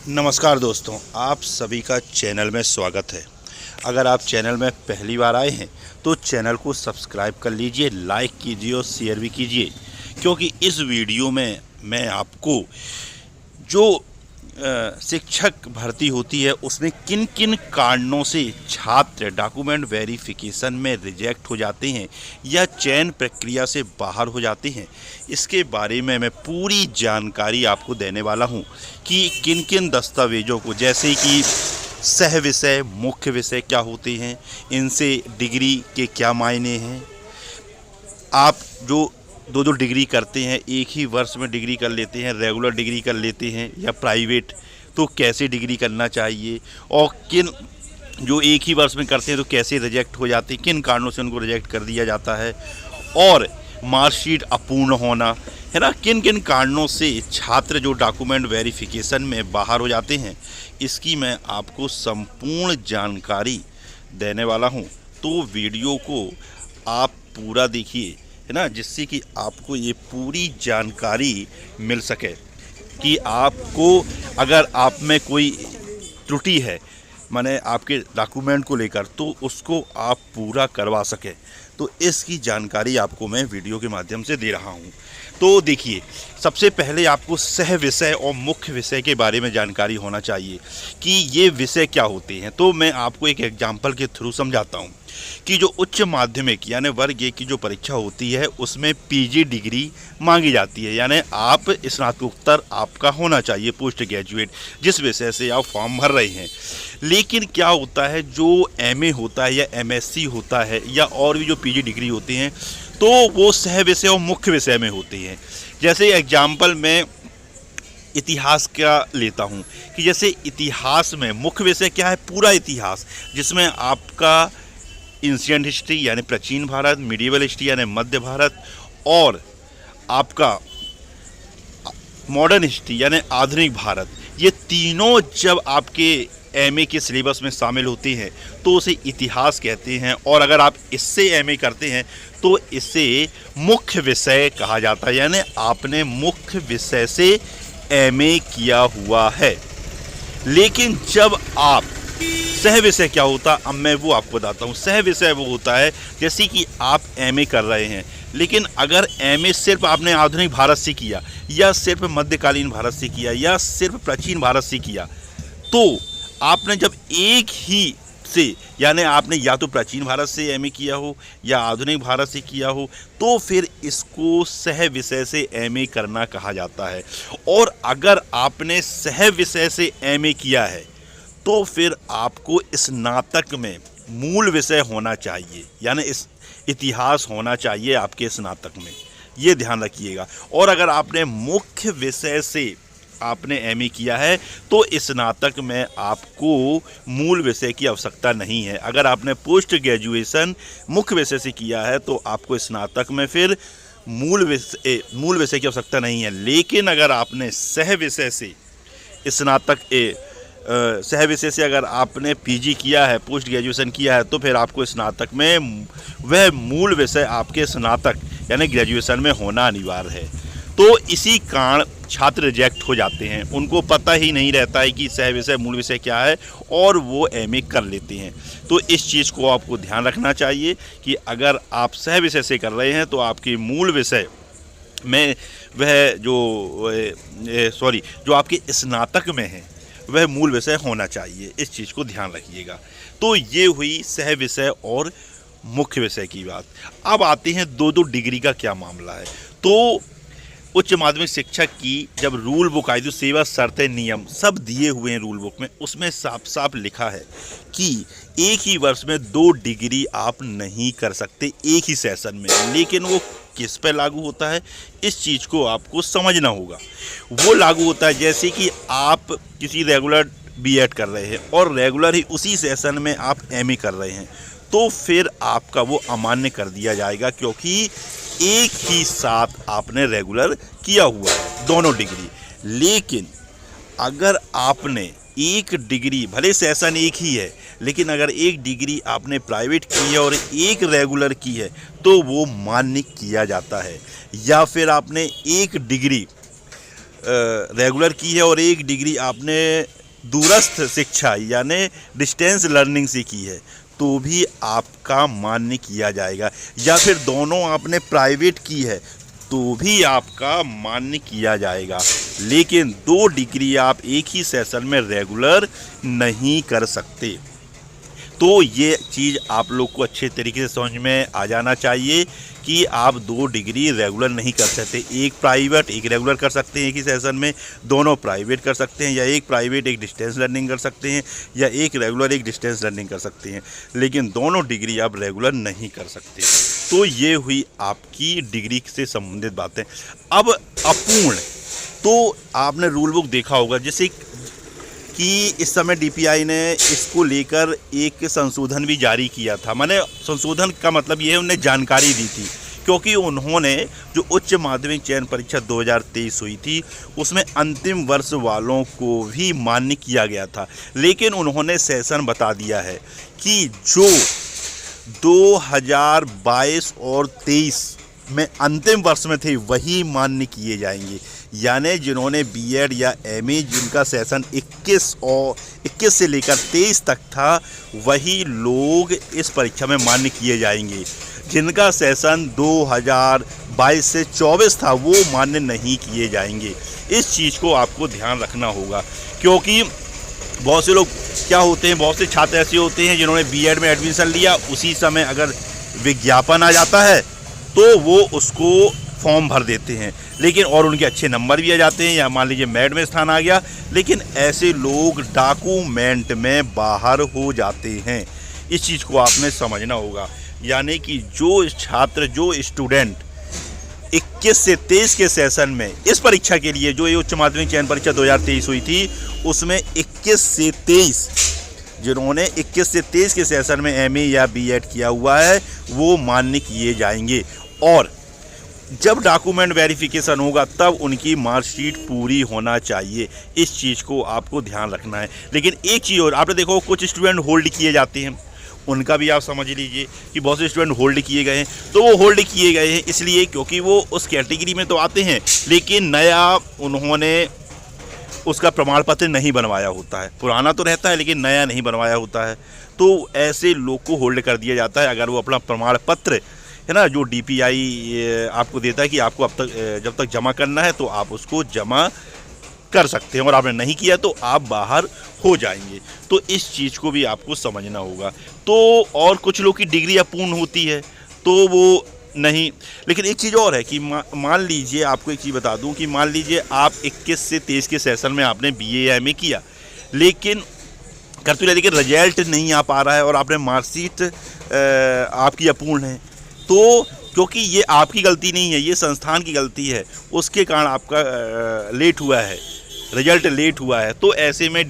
नमस्कार दोस्तों, आप सभी का चैनल में स्वागत है। अगर आप चैनल में पहली बार आए हैं तो चैनल को सब्सक्राइब कर लीजिए, लाइक कीजिए और शेयर भी कीजिए, क्योंकि इस वीडियो में मैं आपको जो शिक्षक भर्ती होती है उसमें किन किन कारणों से छात्र डॉक्यूमेंट वेरिफिकेशन में रिजेक्ट हो जाते हैं या चयन प्रक्रिया से बाहर हो जाते हैं, इसके बारे में मैं पूरी जानकारी आपको देने वाला हूं कि किन किन दस्तावेज़ों को, जैसे कि सह विषय, मुख्य विषय क्या होते हैं, इनसे डिग्री के क्या मायने हैं। आप जो दो डिग्री करते हैं, एक ही वर्ष में डिग्री कर लेते हैं, रेगुलर डिग्री कर लेते हैं या प्राइवेट, तो कैसे डिग्री करना चाहिए, और किन जो एक ही वर्ष में करते हैं तो कैसे रिजेक्ट हो जाते हैं, किन कारणों से उनको रिजेक्ट कर दिया जाता है, और मार्कशीट अपूर्ण होना है ना, किन किन कारणों से छात्र जो डॉक्यूमेंट वेरिफिकेशन में बाहर हो जाते हैं, इसकी मैं आपको संपूर्ण जानकारी देने वाला हूं। तो वीडियो को आप पूरा देखिए, है ना, जिससे कि आपको ये पूरी जानकारी मिल सके कि आपको अगर आप में कोई त्रुटि है, माने आपके डॉक्यूमेंट को लेकर, तो उसको आप पूरा करवा सकें। तो इसकी जानकारी आपको मैं वीडियो के माध्यम से दे रहा हूँ। तो देखिए, सबसे पहले आपको सह विषय और मुख्य विषय के बारे में जानकारी होना चाहिए कि ये विषय क्या होते हैं। तो मैं आपको एक एग्जाम्पल के थ्रू समझाता हूँ कि जो उच्च माध्यमिक यानी वर्ग 1 की जो परीक्षा होती है उसमें पीजी डिग्री मांगी जाती है, यानी आप स्नातकोत्तर आपका होना चाहिए, पोस्ट ग्रेजुएट, जिस विषय से आप फॉर्म भर रहे हैं। लेकिन क्या होता है, जो एमए होता है या एमएससी होता है या और भी जो पीजी डिग्री होती हैं, तो वो सह विषय और मुख्य विषय में होती हैं। जैसे एग्जाम्पल में इतिहास का लेता हूँ कि जैसे इतिहास में मुख्य विषय क्या है, पूरा इतिहास, जिसमें आपका एंशिएंट हिस्ट्री यानी प्राचीन भारत, मिडिवल हिस्ट्री यानी मध्य भारत, और आपका मॉडर्न हिस्ट्री यानी आधुनिक भारत, ये तीनों जब आपके एमए के सिलेबस में शामिल होती हैं तो उसे इतिहास कहते हैं। और अगर आप इससे एमए करते हैं तो इसे मुख्य विषय कहा जाता है, यानी आपने मुख्य विषय से एमए किया हुआ है। लेकिन जब आप सह विषय क्या होता, अब मैं वो आपको बताता हूँ। सह विषय वो होता है जैसे कि आप एमए कर रहे हैं, लेकिन अगर एमए सिर्फ आपने आधुनिक भारत से किया या सिर्फ मध्यकालीन भारत से किया या सिर्फ प्राचीन भारत से किया, तो आपने जब एक ही से, यानी आपने या तो प्राचीन भारत से एमए किया हो या आधुनिक भारत से किया हो, तो फिर इसको सह विषय से एमए करना कहा जाता है। और अगर आपने सह विषय से एमए किया है तो फिर आपको स्नातक में मूल विषय होना चाहिए, यानी इस इतिहास होना चाहिए आपके स्नातक में, ये ध्यान रखिएगा। और अगर आपने मुख्य विषय से आपने एमए किया है तो स्नातक में आपको मूल विषय की आवश्यकता नहीं है। अगर आपने पोस्ट ग्रेजुएशन मुख्य विषय से किया है तो आपको स्नातक में फिर मूल विषय की आवश्यकता नहीं है। लेकिन अगर आपने सह विषय से सह विषय से अगर आपने पीजी किया है, पोस्ट ग्रेजुएशन किया है, तो फिर आपको स्नातक में वह मूल विषय आपके स्नातक यानी ग्रेजुएशन में होना अनिवार्य है। तो इसी कारण छात्र रिजेक्ट हो जाते हैं, उनको पता ही नहीं रहता है कि सह विषय मूल विषय क्या है, और वो एमए कर लेते हैं। तो इस चीज़ को आपको ध्यान रखना चाहिए कि अगर आप सह विषय से कर रहे हैं तो आपके मूल विषय में वह जो आपके स्नातक में है वह मूल विषय होना चाहिए। इस चीज़ को ध्यान रखिएगा। तो ये हुई सह विषय और मुख्य विषय की बात। अब आते हैं दो डिग्री का क्या मामला है। तो उच्च माध्यमिक शिक्षक की जब रूल बुक आई, तो सेवा शर्तें नियम सब दिए हुए हैं रूल बुक में, उसमें साफ साफ लिखा है कि एक ही वर्ष में 2 डिग्री आप नहीं कर सकते एक ही सेशन में। लेकिन वो किस पर लागू होता है, इस चीज़ को आपको समझना होगा। वो लागू होता है जैसे कि आप किसी रेगुलर बीएड कर रहे हैं और रेगुलर ही उसी सेशन में आप एमए कर रहे हैं, तो फिर आपका वो अमान्य कर दिया जाएगा, क्योंकि एक ही साथ आपने रेगुलर किया हुआ है दोनों डिग्री। लेकिन अगर आपने एक डिग्री, भले सेशन एक ही है, लेकिन अगर एक डिग्री आपने प्राइवेट की है और एक रेगुलर की है तो वो मान्य किया जाता है। या फिर आपने एक डिग्री रेगुलर की है और एक डिग्री आपने दूरस्थ शिक्षा यानी डिस्टेंस लर्निंग से की है तो भी आपका मान्य किया जाएगा, या फिर दोनों आपने प्राइवेट की है तो भी आपका मान्य किया जाएगा। लेकिन 2 डिग्री आप एक ही सेशन में रेगुलर नहीं कर सकते। तो ये चीज़ आप लोग को अच्छे तरीके से समझ में आ जाना चाहिए कि आप 2 डिग्री रेगुलर नहीं कर सकते। एक प्राइवेट एक रेगुलर कर सकते हैं एक ही सेशन में, दोनों प्राइवेट कर सकते हैं, या एक प्राइवेट एक डिस्टेंस लर्निंग कर सकते हैं, या एक रेगुलर एक डिस्टेंस लर्निंग कर सकते हैं, लेकिन दोनों डिग्री आप रेगुलर नहीं कर सकते। तो ये हुई आपकी डिग्री से संबंधित बातें। अब अपूर्ण, तो आपने रूल बुक देखा होगा जैसे कि इस समय DPI ने इसको लेकर एक संशोधन भी जारी किया था। माने संशोधन का मतलब ये है उन्हें जानकारी दी थी, क्योंकि उन्होंने जो उच्च माध्यमिक चयन परीक्षा 2023 हुई थी उसमें अंतिम वर्ष वालों को भी मान्य किया गया था, लेकिन उन्होंने सेशन बता दिया है कि जो 2022 और 23 में अंतिम वर्ष में थे वही मान्य किए जाएंगे। यानी जिन्होंने B.Ed या MA जिनका सेशन 21 से लेकर 23 तक था वही लोग इस परीक्षा में मान्य किए जाएंगे। जिनका सेशन 2022 से 24 था वो मान्य नहीं किए जाएंगे। इस चीज़ को आपको ध्यान रखना होगा, क्योंकि बहुत से लोग क्या होते हैं, बहुत से छात्र ऐसे होते हैं जिन्होंने B.Ed में एडमिशन लिया, उसी समय अगर विज्ञापन आ जाता है तो वो उसको फॉर्म भर देते हैं, लेकिन और उनके अच्छे नंबर भी आ जाते हैं, या मान लीजिए मेरिट में स्थान आ गया, लेकिन ऐसे लोग डॉक्यूमेंट में बाहर हो जाते हैं। इस चीज़ को आपने समझना होगा। यानी कि जो छात्र जो स्टूडेंट 21 से 23 के सेशन में इस परीक्षा के लिए, जो ये उच्च माध्यमिक चयन परीक्षा 2023 हुई थी उसमें 21 से 23 जिन्होंने 21 से 23 के सेशन में MA या B.Ed किया हुआ है वो मान्य किए जाएंगे। और जब डॉक्यूमेंट वेरिफिकेशन होगा तब उनकी मार्कशीट पूरी होना चाहिए। इस चीज़ को आपको ध्यान रखना है। लेकिन एक चीज़ और, आपने देखो कुछ स्टूडेंट होल्ड किए जाते हैं, उनका भी आप समझ लीजिए कि बहुत से स्टूडेंट होल्ड किए गए हैं। तो वो होल्ड किए गए हैं इसलिए क्योंकि वो उस कैटेगरी में तो आते हैं, लेकिन नया उन्होंने उसका प्रमाण पत्र नहीं बनवाया होता है। पुराना तो रहता है लेकिन नया नहीं बनवाया होता है। तो ऐसे लोग को होल्ड कर दिया जाता है। अगर वो अपना प्रमाण पत्र है ना, जो DPI आपको देता है कि आपको अब तक जब तक जमा करना है तो आप उसको जमा कर सकते हैं, और आपने नहीं किया तो आप बाहर हो जाएंगे। तो इस चीज़ को भी आपको समझना होगा। तो और कुछ लोग की डिग्री अपूर्ण होती है तो वो नहीं। लेकिन एक चीज़ और है कि मान लीजिए, आपको एक चीज़ बता दूं कि मान लीजिए आप 21 से 23 के सेशन में आपने BA या MA किया, लेकिन लेकिन रिजल्ट नहीं आ पा रहा है और आपने मार्कशीट आपकी अपूर्ण है, तो क्योंकि ये आपकी गलती नहीं है, ये संस्थान की गलती है, उसके कारण आपका लेट हुआ है, रिजल्ट लेट हुआ है। तो ऐसे में